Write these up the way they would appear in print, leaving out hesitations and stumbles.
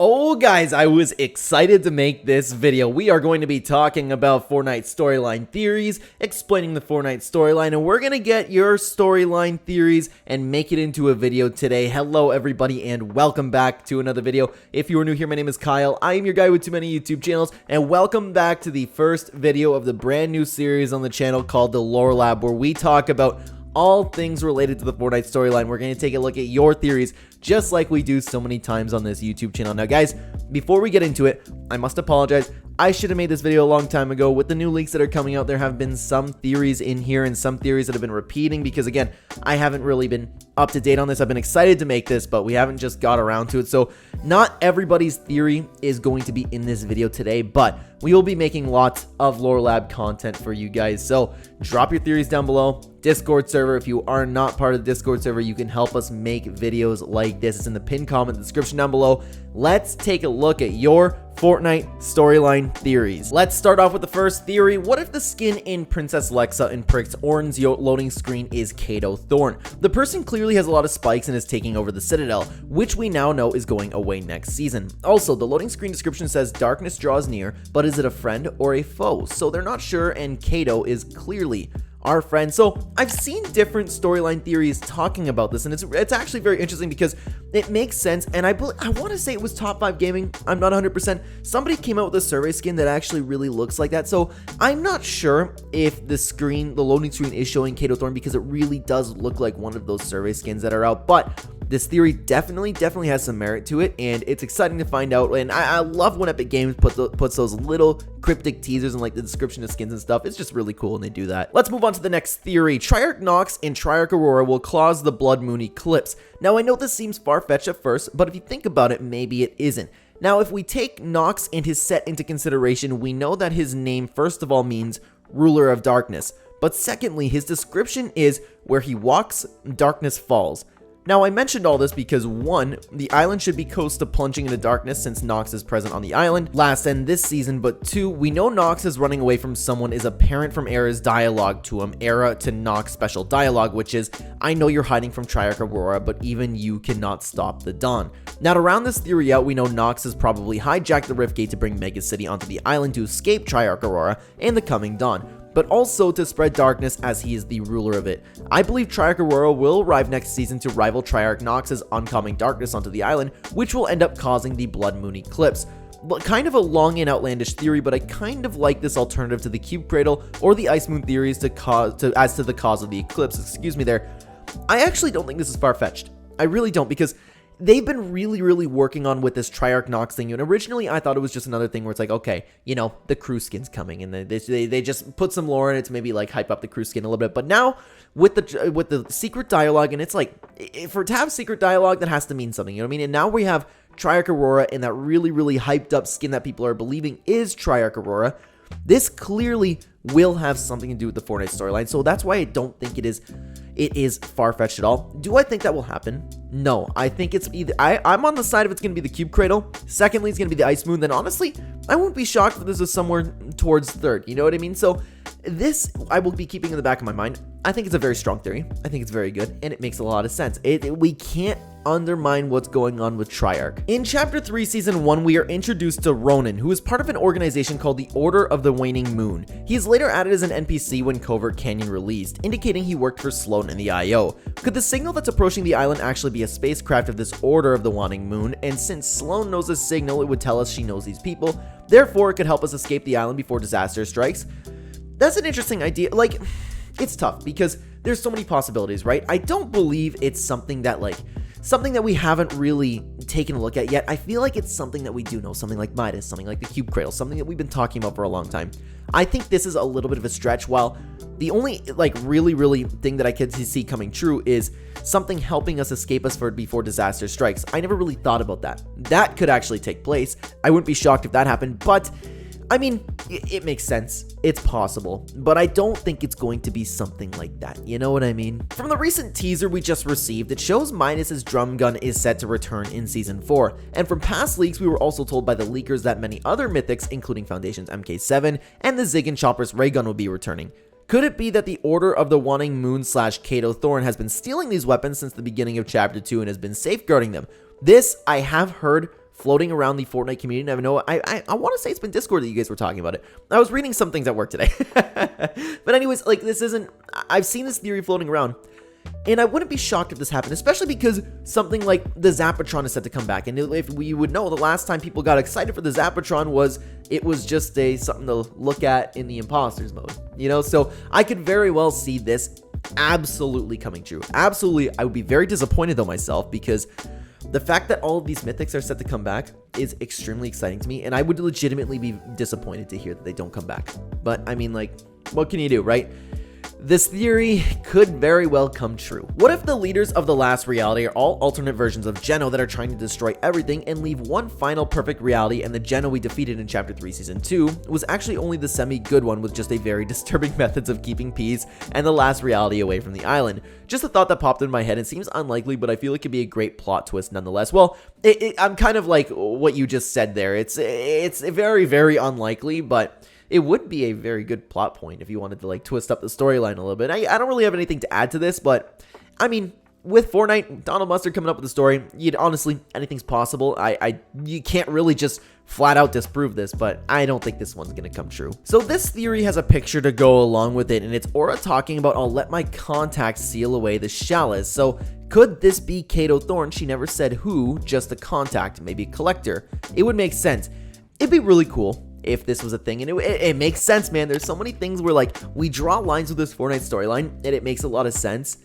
Oh guys, I was excited to make this video. We are going to be talking about Fortnite storyline theories, explaining the Fortnite storyline, and we're going to get your storyline theories and make it into a video today. Hello everybody and welcome back to another video. If you are new here, my name is Kyle. I am your guy with too many YouTube channels, and welcome back to the first video of the brand new series on the channel called The Lore Lab, where we talk about all things related to the Fortnite storyline. We're going to take a look at your theories, just like we do so many times on this YouTube channel. Now guys, before we get into it, I must apologize. I should have made this video a long time ago. With the new leaks that are coming out, there have been some theories in here and some theories that have been repeating because, again, I haven't really been up to date on this. I've been excited to make this, but we haven't just got around to it. So not everybody's theory is going to be in this video today, but we will be making lots of Lore Lab content for you guys. So drop your theories down below. Discord server, if you are not part of the Discord server, you can help us make videos like this. It's in the pinned comment description down below. Let's take a look at your Fortnite storyline theories. Let's start off with the first theory. What if the skin in Princess Lexa in Prick's Orange loading screen is Kato Thorne? The person clearly has a lot of spikes and is taking over the Citadel, which we now know is going away next season. Also, the loading screen description says darkness draws near, but is it a friend or a foe? So they're not sure, and Kato is clearly our friend. So I've seen different storyline theories talking about this, and it's actually very interesting because it makes sense. And I want to say it was Top 5 Gaming. I'm not 100%. Somebody came out with a survey skin that actually really looks like that. So I'm not sure if the loading screen is showing Kato Thorne, because it really does look like one of those survey skins that are out. But this theory definitely has some merit to it, and it's exciting to find out. And I love when Epic Games puts those little cryptic teasers in like the description of skins and stuff. It's just really cool when they do that. Let's move on to the next theory. Triarch Nox and Triarch Aurora will cause the Blood Moon eclipse. Now I know this seems far-fetched at first, but if you think about it, maybe it isn't. Now if we take Nox and his set into consideration, we know that his name first of all means ruler of darkness, but secondly, his description is where he walks, darkness falls. Now, I mentioned all this because 1, the island should be close to plunging into darkness since Nox is present on the island last and this season, but 2, we know Nox is running away from someone is apparent from Era's dialogue to him, Era to Nox special dialogue, which is, I know you're hiding from Triarch Aurora, but even you cannot stop the dawn. Now, to round this theory out, we know Nox has probably hijacked the Rift Gate to bring Mega City onto the island to escape Triarch Aurora and the coming dawn, but also to spread darkness as he is the ruler of it. I believe Triarch Aurora will arrive next season to rival Triarch Nox's oncoming darkness onto the island, which will end up causing the Blood Moon eclipse. Kind of a long and outlandish theory, but I kind of like this alternative to the Cube Cradle or the Ice Moon theories as to the cause of the eclipse. Excuse me there. I actually don't think this is far-fetched. I really don't, because they've been really working on with this Triarch Nox thing, and originally I thought it was just another thing where it's like, okay, you know, the crew skin's coming, and they just put some lore in it to maybe like hype up the crew skin a little bit. But now with the secret dialogue, and it's like, to have secret dialogue, that has to mean something, you know what I mean? And now we have Triarch Aurora and that really hyped up skin that people are believing is Triarch Aurora. This clearly will have something to do with the Fortnite storyline, so that's why I don't think it is far-fetched at all. Do I think that will happen? No, I think it's either I'm on the side of it's going to be the Cube Cradle. Secondly, it's going to be the Ice Moon. Then honestly, I won't be shocked if this is somewhere towards third. You know what I mean? So this I will be keeping in the back of my mind. I think it's a very strong theory. I think it's very good, and it makes a lot of sense. We can't undermine what's going on with Triarch. In Chapter 3, Season 1, we are introduced to Ronan, who is part of an organization called the Order of the Waning Moon. He is later added as an NPC when Covert Canyon released, indicating he worked for Sloan and the IO. Could the signal that's approaching the island actually be a spacecraft of this Order of the Waning Moon? And since Sloan knows this signal, it would tell us she knows these people. Therefore, it could help us escape the island before disaster strikes. That's an interesting idea. Like, it's tough because there's so many possibilities, right? I don't believe it's something that we haven't really taken a look at yet. I feel like it's something that we do know, something like Midas, something like the Cube Cradle, something that we've been talking about for a long time. I think this is a little bit of a stretch, while the only really thing that I could see coming true is something helping us escape us before disaster strikes. I never really thought about that. That could actually take place. I wouldn't be shocked if that happened, but I mean, it makes sense. It's possible, but I don't think it's going to be something like that. You know what I mean? From the recent teaser we just received, it shows Midas's drum gun is set to return in Season 4. And from past leaks, we were also told by the leakers that many other mythics, including Foundation's MK7 and the Zig and Chopper's ray gun, will be returning. Could it be that the Order of the Waning Moon / Kato Thorne has been stealing these weapons since the beginning of Chapter 2 and has been safeguarding them? This I have heard floating around the Fortnite community. And I want to say it's been Discord that you guys were talking about it. I was reading some things at work today. But anyways, like, this isn't, I've seen this theory floating around. And I wouldn't be shocked if this happened, especially because something like the Zapatron is set to come back. And if we would know, the last time people got excited for the Zapatron was, it was just something to look at in the imposters mode, you know? So I could very well see this absolutely coming true. Absolutely. I would be very disappointed though myself, because the fact that all of these mythics are set to come back is extremely exciting to me. And I would legitimately be disappointed to hear that they don't come back. But I mean, like, what can you do, right? This theory could very well come true. What if the leaders of the last reality are all alternate versions of Geno that are trying to destroy everything and leave one final perfect reality, and the Geno we defeated in Chapter 3 Season 2 was actually only the semi-good one with just a very disturbing methods of keeping peace and the last reality away from the island? Just a thought that popped in my head. It seems unlikely, but I feel it could be a great plot twist nonetheless. Well, I'm kind of like what you just said there. It's very, very unlikely, but it would be a very good plot point if you wanted to like twist up the storyline a little bit. I don't really have anything to add to this, but I mean, with Fortnite, Donald Mustard coming up with the story, honestly, anything's possible. You can't really just flat out disprove this, but I don't think this one's gonna come true. So this theory has a picture to go along with it, and it's Aura talking about, I'll let my contact seal away the shapeless. So could this be Kato Thorne? She never said who, just a contact, maybe a collector. It would make sense. It'd be really cool if this was a thing, and it makes sense, man. There's so many things where like we draw lines with this Fortnite storyline and it makes a lot of sense.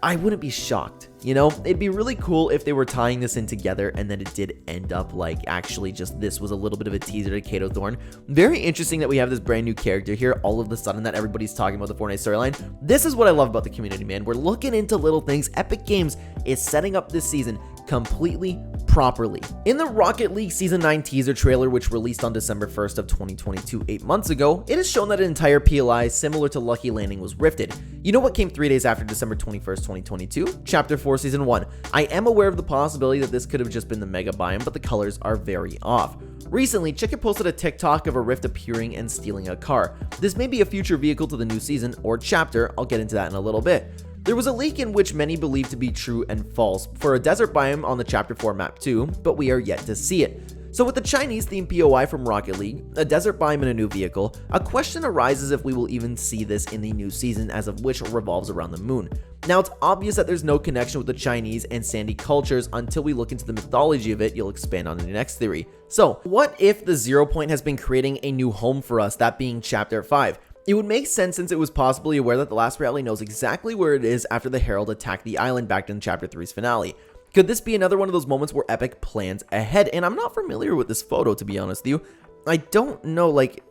I wouldn't be shocked, you know? It'd be really cool if they were tying this in together and then it did end up like actually just this was a little bit of a teaser to Kato Thorne. Very interesting that we have this brand new character here all of a sudden that everybody's talking about the Fortnite storyline. This is what I love about the community, man. We're looking into little things. Epic Games is setting up this season completely properly. In the Rocket League Season 9 teaser trailer, which released on December 1st of 2022, 8 months ago, it is shown that an entire PLI similar to Lucky Landing was rifted. You know what came 3 days after December 21st, 2022? Chapter 4 Season 1. I am aware of the possibility that this could have just been the mega biome, but the colors are very off. Recently, Chicken posted a TikTok of a rift appearing and stealing a car. This may be a future vehicle to the new season or chapter. I'll get into that in a little bit. There was a leak in which many believe to be true and false for a desert biome on the Chapter 4 map too, but we are yet to see it. So with the Chinese themed POI from Rocket League, a desert biome and a new vehicle, a question arises if we will even see this in the new season, as of which revolves around the moon. Now it's obvious that there's no connection with the Chinese and Sandy cultures until we look into the mythology of it. You'll expand on the next theory. So what if the 0 Point has been creating a new home for us, that being Chapter 5? It would make sense since it was possibly aware that the last reality knows exactly where it is after the Herald attacked the island back in Chapter 3's finale. Could this be another one of those moments where Epic plans ahead? And I'm not familiar with this photo, to be honest with you. I don't know, like,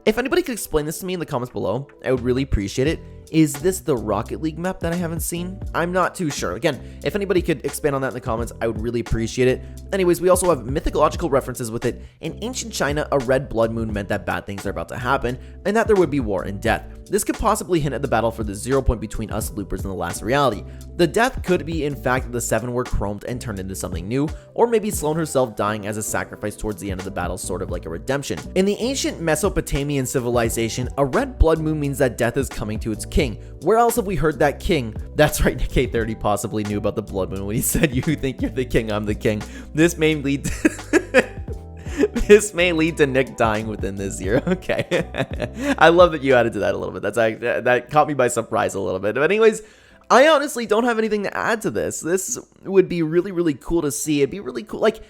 If anybody could explain this to me in the comments below, I would really appreciate it. Is this the Rocket League map that I haven't seen? I'm not too sure. Again, if anybody could expand on that in the comments, I would really appreciate it. Anyways, we also have mythological references with it. In ancient China, a red blood moon meant that bad things are about to happen, and that there would be war and death. This could possibly hint at the battle for the 0 Point between us loopers and the last reality. The death could be in fact that the 7 were chromed and turned into something new, or maybe Sloan herself dying as a sacrifice towards the end of the battle, sort of like a redemption. In the ancient Mesopotamian civilization, a red blood moon means that death is coming to its king. Where else have we heard that king? That's right, K30 possibly knew about the blood moon when he said, "You think you're the king, I'm the king." This may lead to this may lead to Nick dying within this year. Okay. I love that you added to that a little bit. That caught me by surprise a little bit. But anyways, I honestly don't have anything to add to this. This would be really, really cool to see. It'd be really cool. Like,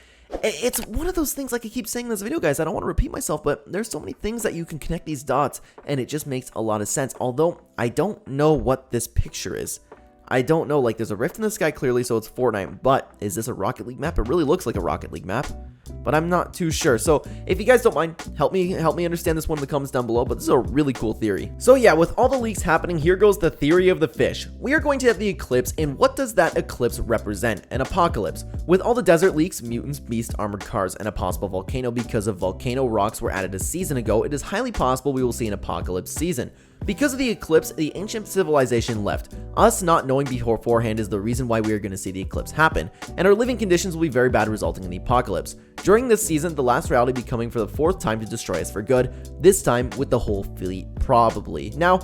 it's one of those things, like I keep saying in this video, guys, I don't want to repeat myself, but there's so many things that you can connect these dots, and it just makes a lot of sense. Although, I don't know what this picture is. I don't know, like, there's a rift in the sky clearly, so it's Fortnite, but is this a Rocket League map? It really looks like a Rocket League map, but I'm not too sure. So if you guys don't mind, help me understand this one in the comments down below, but this is a really cool theory. So yeah, with all the leaks happening, here goes the theory of the fish. We are going to have the eclipse, and what does that eclipse represent? An apocalypse. With all the desert leaks, mutants, beasts, armored cars, and a possible volcano because of volcano rocks were added a season ago, it is highly possible we will see an apocalypse season. Because of the eclipse, the ancient civilization left. Us not knowing beforehand is the reason why we are going to see the eclipse happen, and our living conditions will be very bad, resulting in the apocalypse. During this season, the last reality will be coming for the 4th time to destroy us for good, this time with the whole fleet, probably. Now,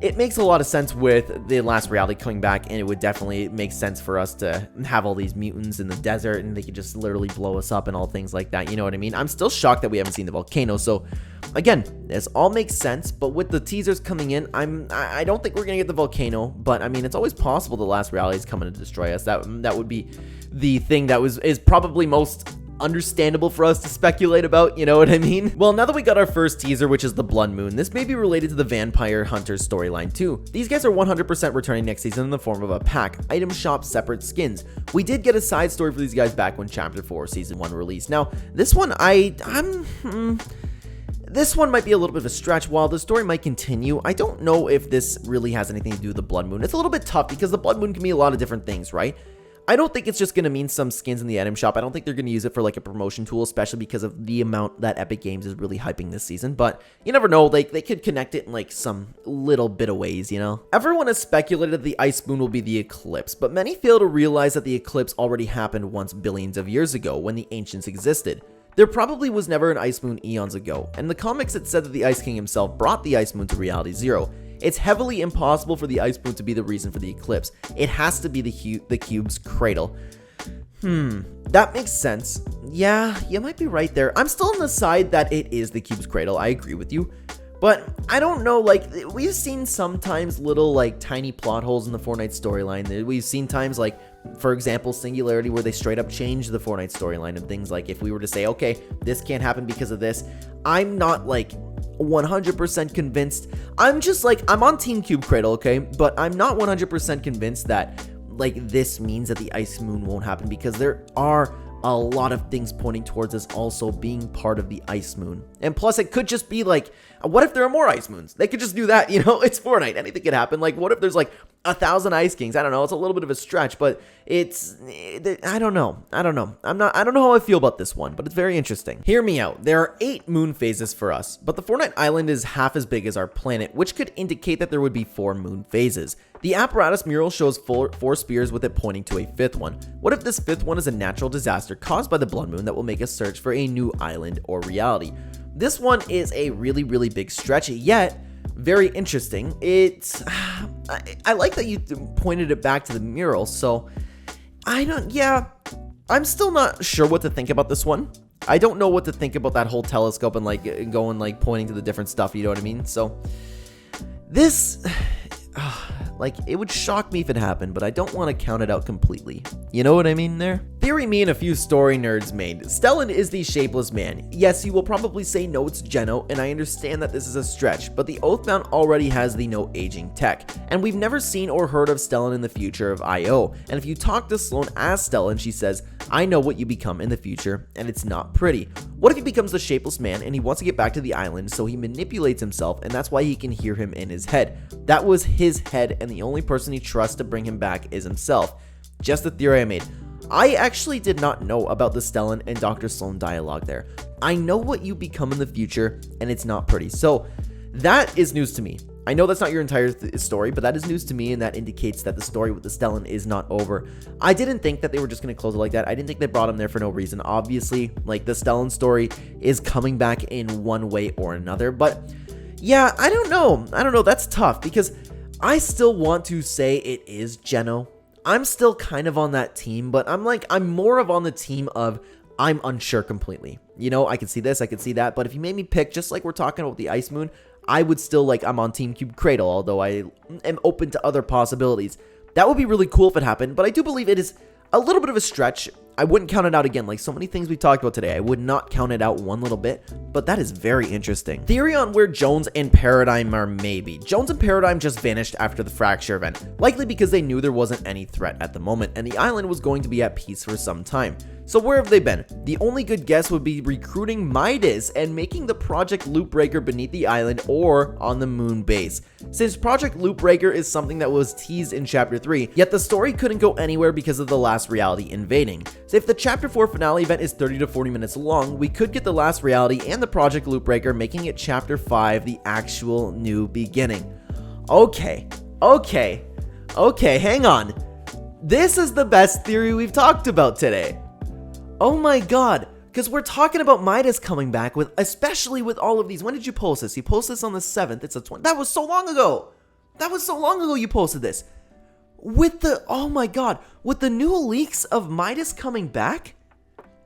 it makes a lot of sense with the last reality coming back, and it would definitely make sense for us to have all these mutants in the desert, and they could just literally blow us up and all things like that, you know what I mean? I'm still shocked that we haven't seen the volcano, so again, this all makes sense, but with the teasers coming in, I don't think we're gonna get the volcano, but I mean, it's always possible the last reality is coming to destroy us. That would be the thing that is probably most understandable for us to speculate about, you know what I mean? Well, now that we got our first teaser, which is the Blood Moon, this may be related to the Vampire Hunters storyline too. These guys are 100% returning next season in the form of a pack, item shop, separate skins. We did get a side story for these guys back when Chapter 4 Season 1 released. Now, this one, this one might be a little bit of a stretch. While the story might continue, I don't know if this really has anything to do with the Blood Moon. It's a little bit tough because the Blood Moon can mean a lot of different things, right? I don't think it's just going to mean some skins in the item shop. I don't think they're going to use it for like a promotion tool, especially because of the amount that Epic Games is really hyping this season. But you never know, like they could connect it in like some little bit of ways, you know? Everyone has speculated the Ice Moon will be the eclipse, but many fail to realize that the eclipse already happened once billions of years ago when the ancients existed. There probably was never an Ice Moon eons ago, and in the comics it said that the Ice King himself brought the Ice Moon to Reality Zero. It's heavily impossible for the Ice Moon to be the reason for the eclipse. It has to be the cube's cradle. That makes sense. Yeah, you might be right there. I'm still on the side that it is the cube's cradle. I agree with you. But I don't know, like, we've seen sometimes little, like, tiny plot holes in the Fortnite storyline. We've seen times, like, for example, Singularity, where they straight up change the Fortnite storyline and things like, if we were to say, okay, this can't happen because of this, I'm not, like, 100% convinced. I'm just, like, I'm on Team Cube Cradle, okay? But I'm not 100% convinced that, like, this means that the Ice Moon won't happen, because there are a lot of things pointing towards us also being part of the Ice Moon. And plus, it could just be like, what if there are more Ice Moons? They could just do that, you know? It's Fortnite. Anything could happen. Like, what if there's like 1,000 Ice Kings? I don't know. It's a little bit of a stretch, but I don't know. I don't know how I feel about this one, but it's very interesting. Hear me out. There are 8 moon phases for us, but the Fortnite island is half as big as our planet, which could indicate that there would be 4 moon phases. The Apparatus mural shows 4 spears with it pointing to a 5th one. What if this 5th one is a natural disaster caused by the Blood Moon that will make us search for a new island or reality? This one is a really, really big stretch, yet very interesting. I like that you pointed it back to the mural, so I'm still not sure what to think about this one. I don't know what to think about that whole telescope and like going like pointing to the different stuff, you know what I mean? So this, like, it would shock me if it happened, but I don't want to count it out completely. You know what I mean there? Theory me and a few story nerds made. Stellan is the shapeless man. Yes, you will probably say no, it's Geno, and I understand that this is a stretch, but the Oathbound already has the no aging tech, and we've never seen or heard of Stellan in the future of IO. And if you talk to Sloan as Stellan, she says, I know what you become in the future, and it's not pretty. What if he becomes the shapeless man and he wants to get back to the island, so he manipulates himself, and that's why he can hear him in his head. That was his head, and the only person he trusts to bring him back is himself. Just a theory I made. I actually did not know about the Stellan and Dr. Sloan dialogue there. I know what you become in the future, and it's not pretty. So that is news to me. I know that's not your entire story, but that is news to me, and that indicates that the story with the Stellan is not over. I didn't think that they were just going to close it like that. I didn't think they brought him there for no reason. Obviously, like, the Stellan story is coming back in one way or another, but yeah, I don't know. That's tough, because I still want to say it is Geno. I'm still kind of on that team, but I'm more of on the team of I'm unsure completely. You know, I can see this, I can see that, but if you made me pick, just like we're talking about the Ice Moon, I would still, I'm on Team Cube Cradle, although I am open to other possibilities. That would be really cool if it happened, but I do believe it is a little bit of a stretch. I wouldn't count it out again. Like so many things we talked about today, I would not count it out one little bit, but that is very interesting. Theory on where Jones and Paradigm are maybe. Jones and Paradigm just vanished after the fracture event, likely because they knew there wasn't any threat at the moment, and the island was going to be at peace for some time. So where have they been? The only good guess would be recruiting Midas and making the Project Lootbreaker beneath the island or on the moon base. Since Project Lootbreaker is something that was teased in Chapter 3, yet the story couldn't go anywhere because of the last reality invading. So if the Chapter 4 finale event is 30 to 40 minutes long, we could get the last reality and the Project Lootbreaker, making it Chapter 5 the actual new beginning. Okay, hang on. This is the best theory we've talked about today. Oh my god, because we're talking about Midas coming back, especially with all of these. When did you post this? You posted this on the 7th. It's a 20. That was so long ago. That was so long ago you posted this. With the, oh my god, with the new leaks of Midas coming back?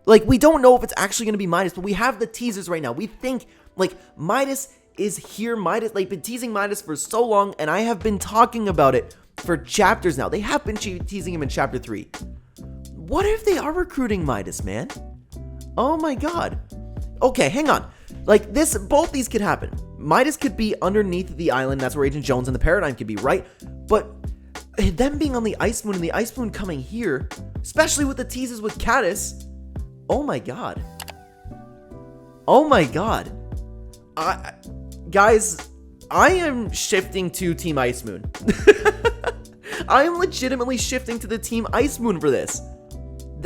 Like, we don't know if it's actually going to be Midas, but we have the teasers right now. We think, like, Midas is here. Midas, like, been teasing Midas for so long, and I have been talking about it for chapters now. They have been teasing him in chapter 3. What if they are recruiting Midas, man? Oh my god. Okay, hang on. Like, this, both these could happen. Midas could be underneath the island. That's where Agent Jones and the Paradigm could be, right? But them being on the Ice Moon and the Ice Moon coming here, especially with the teases with Caddis, oh my god. Oh my god. Guys, I am shifting to Team Ice Moon. I am legitimately shifting to the Team Ice Moon for this.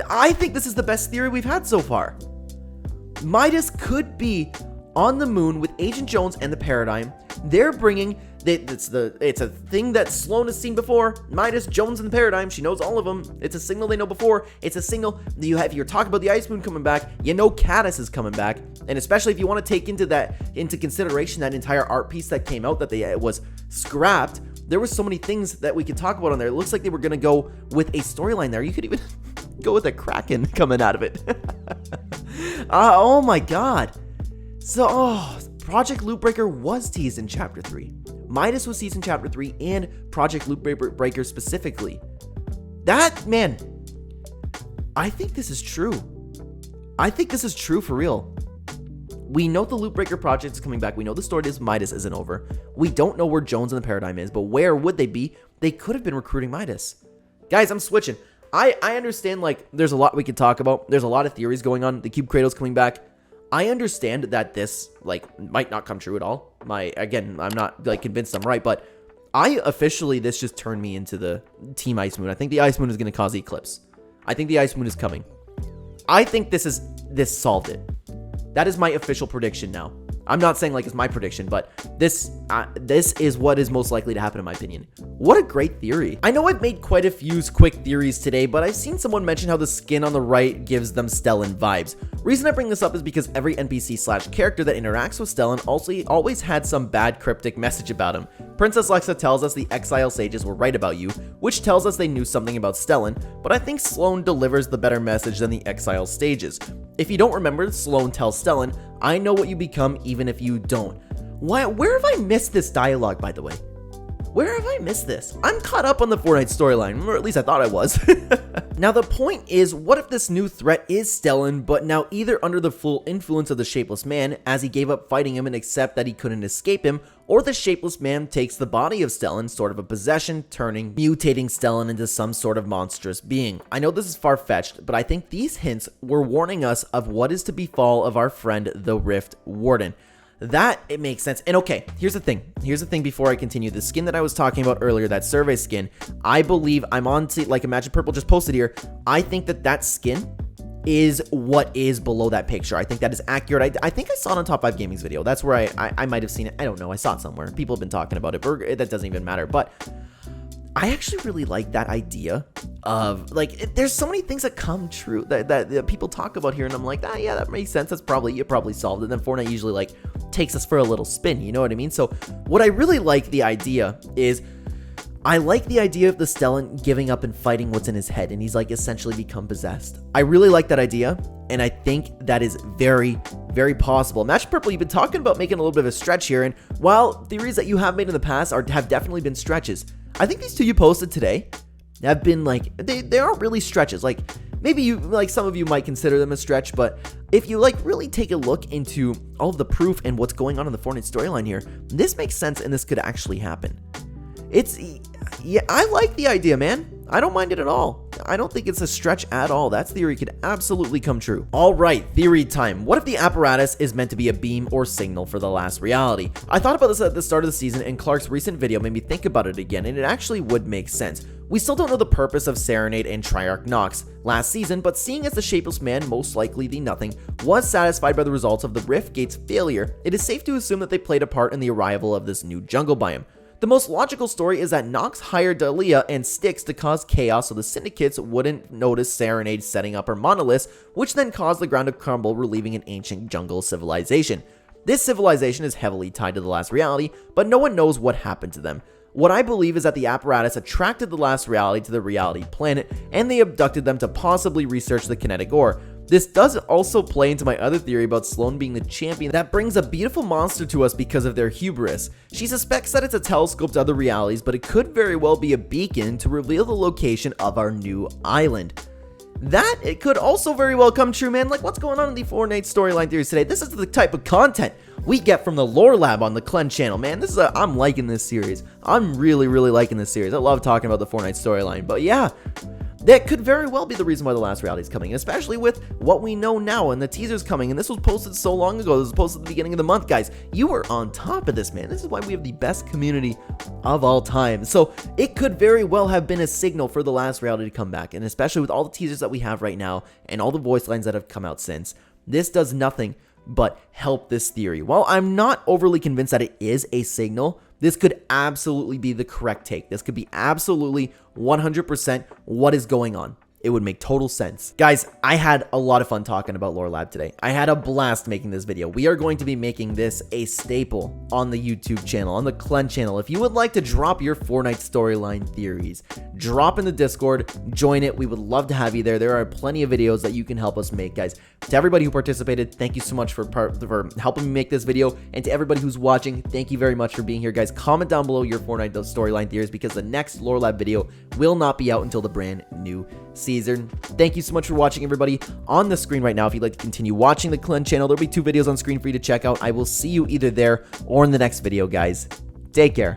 I think this is the best theory we've had so far. Midas could be on the moon with Agent Jones and the Paradigm. They're bringing, it's a thing that Sloan has seen before. Midas, Jones, and the Paradigm. She knows all of them. It's a signal they know before. It's a signal that you have. If you're talking about the Ice Moon coming back, you know Caddis is coming back. And especially if you want to take into consideration that entire art piece that came out that was scrapped. There was so many things that we could talk about on there. It looks like they were going to go with a storyline there. You could even go with a Kraken coming out of it. Oh my god. So, Project Lootbreaker was teased in Chapter 3. Midas was teased in Chapter 3 and Project Lootbreaker specifically. That, man, I think this is true. I think this is true for real. We know the Lootbreaker project is coming back. We know the story is Midas isn't over. We don't know where Jones and the Paradigm is, but where would they be? They could have been recruiting Midas. Guys, I'm switching. I understand, like, there's a lot we could talk about. There's a lot of theories going on. The Cube Cradle's coming back. I understand that this, like, might not come true at all. Again, I'm not, like, convinced I'm right, but this just turned me into the Team Ice Moon. I think the Ice Moon is going to cause the eclipse. I think the Ice Moon is coming. I think this solved it. That is my official prediction now. I'm not saying like it's my prediction, but this is what is most likely to happen in my opinion. What a great theory. I know I've made quite a few quick theories today, but I've seen someone mention how the skin on the right gives them Stellan vibes. Reason I bring this up is because every NPC / character that interacts with Stellan also always had some bad cryptic message about him. Princess Lexa tells us the Exile Sages were right about you, which tells us they knew something about Stellan, but I think Sloan delivers the better message than the Exile Sages. If you don't remember, Sloan tells Stellan, I know what you become even if you don't. Where have I missed this dialogue, by the way? Where have I missed this? I'm caught up on the Fortnite storyline, or at least I thought I was. Now the point is, what if this new threat is Stellan, but now either under the full influence of the Shapeless Man, as he gave up fighting him and accept that he couldn't escape him, or the Shapeless Man takes the body of Stellan, sort of a possession, mutating Stellan into some sort of monstrous being. I know this is far-fetched, but I think these hints were warning us of what is to befall of our friend, the Rift Warden. That, it makes sense. And okay, here's the thing. Here's the thing before I continue. The skin that I was talking about earlier, that survey skin, I believe I'm on to, like Imagine Purple just posted here. I think that skin is what is below that picture. I think that is accurate. I think I saw it on Top 5 Gaming's video. That's where I might have seen it. I don't know. I saw it somewhere. People have been talking about it, but that doesn't even matter. But I actually really like that idea of, like, there's so many things that come true that people talk about here, and I'm like, yeah, that makes sense. You probably solved it. And then Fortnite usually, like, takes us for a little spin, you know what I mean? So what I really like the idea is, I like the idea of the Stellan giving up and fighting what's in his head, and he's, like, essentially become possessed. I really like that idea, and I think that is very, very possible. Match Purple, you've been talking about making a little bit of a stretch here, and while theories that you have made in the past have definitely been stretches, I think these two you posted today have been, like, they aren't really stretches. Like, maybe you, like, some of you might consider them a stretch, but if you, like, really take a look into all of the proof and what's going on in the Fortnite storyline here, this makes sense and this could actually happen. Yeah, I like the idea, man. I don't mind it at all. I don't think it's a stretch at all. That theory could absolutely come true. All right, theory time. What if the apparatus is meant to be a beam or signal for the last reality? I thought about this at the start of the season, and Clark's recent video made me think about it again, and it actually would make sense. We still don't know the purpose of Serenade and Triarch Nox last season, but seeing as the Shapeless Man, most likely the Nothing, was satisfied by the results of the Rift Gate's failure, it is safe to assume that they played a part in the arrival of this new jungle biome. The most logical story is that Nox hired Dahlia and Styx to cause chaos so the syndicates wouldn't notice Serenade setting up her monoliths, which then caused the ground to crumble, relieving an ancient jungle civilization. This civilization is heavily tied to the last reality, but no one knows what happened to them. What I believe is that the Apparatus attracted the last reality to the reality planet, and they abducted them to possibly research the kinetic ore. This does also play into my other theory about Sloan being the champion that brings a beautiful monster to us because of their hubris. She suspects that it's a telescope to other realities, but it could very well be a beacon to reveal the location of our new island. That, it could also very well come true, man. Like, what's going on in the Fortnite storyline theories today? This is the type of content we get from the Lore Lab on the Clen channel, man. I'm liking this series. I'm really liking this series. I love talking about the Fortnite storyline, but yeah, that could very well be the reason why the last reality is coming, especially with what we know now and the teaser's coming. And this was posted so long ago. This was posted at the beginning of the month, guys. You were on top of this, man. This is why we have the best community of all time. So it could very well have been a signal for the last reality to come back. And especially with all the teasers that we have right now and all the voice lines that have come out since, this does nothing but help this theory. While I'm not overly convinced that it is a signal, this could absolutely be the correct take. This could be absolutely 100% what is going on. It would make total sense. Guys, I had a lot of fun talking about Lore Lab today. I had a blast making this video. We are going to be making this a staple on the YouTube channel, on the Clen channel. If you would like to drop your Fortnite storyline theories, drop in the Discord, join it. We would love to have you there. There are plenty of videos that you can help us make, guys. To everybody who participated, thank you so much for helping me make this video. And to everybody who's watching, thank you very much for being here, guys. Comment down below your Fortnite storyline theories because the next Lore Lab video will not be out until the brand new season. Thank you so much for watching, everybody. On the screen right now, if you'd like to continue watching the Clen channel, there'll be 2 videos on screen for you to check out. I will see you either there or in the next video, guys. Take care.